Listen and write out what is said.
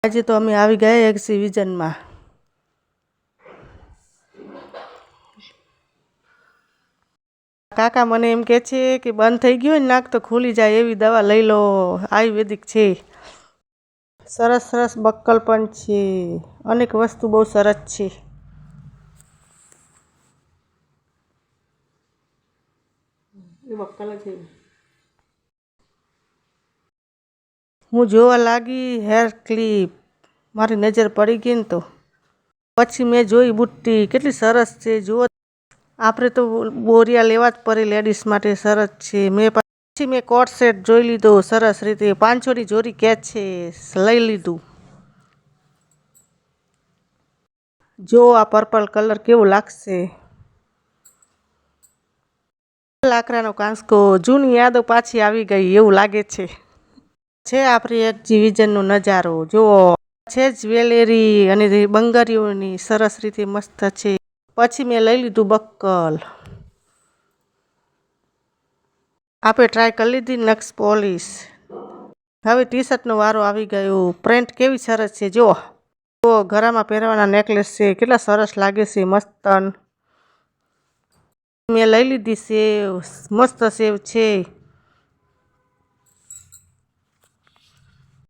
આજે તો અમે આવી ગયા એક્ઝિબિશનમાં. કાકા મને એમ કહે છે કે બંધ થઈ ગયું ને નાક તો ખુલી જાય એવી દવા લઈ લો, આયુર્વેદિક છે. સરસ સરસ બક્કલ પણ છે, અનેક વસ્તુ બહુ સરસ છે. બક્કલ છે. હું જોવા લાગી હેર ક્લિપ, મારી નજર પડી ગઈ ને તો પછી મેં જોઈ બુટ્ટી, કેટલી સરસ છે. જુઓ, આપણે તો બોરિયા લેવા જ પડે, લેડીઝ માટે સરસ છે. પછી મેં કોટ સેટ જોઈ લીધો સરસ રીતે, 500ની જોડી કે છે, લઈ લીધું. જો આ પર્પલ કલર કેવો લાગશે. લાકડાનો કાંસકો, જૂની યાદો પાછી આવી ગઈ એવું લાગે છે આપણી એક્ઝિબિશનનો નજારો. જુઓ છે જ્વેલરી અને બંગારીઓની સરસ રીતે મસ્ત છે. પછી મેં લઈ લીધું બક્કલ. આપણે ટ્રાય કરી લીધી નક્ષ પોલિશ. હવે ટી શર્ટનો વારો આવી ગયો. પ્રિન્ટ કેવી સરસ છે. જો ગળામાં પહેરવાના નેકલેસ છે, કેટલા સરસ લાગે છે, મસ્તન. મેં લઈ લીધી સેવ, મસ્ત સેવ છે.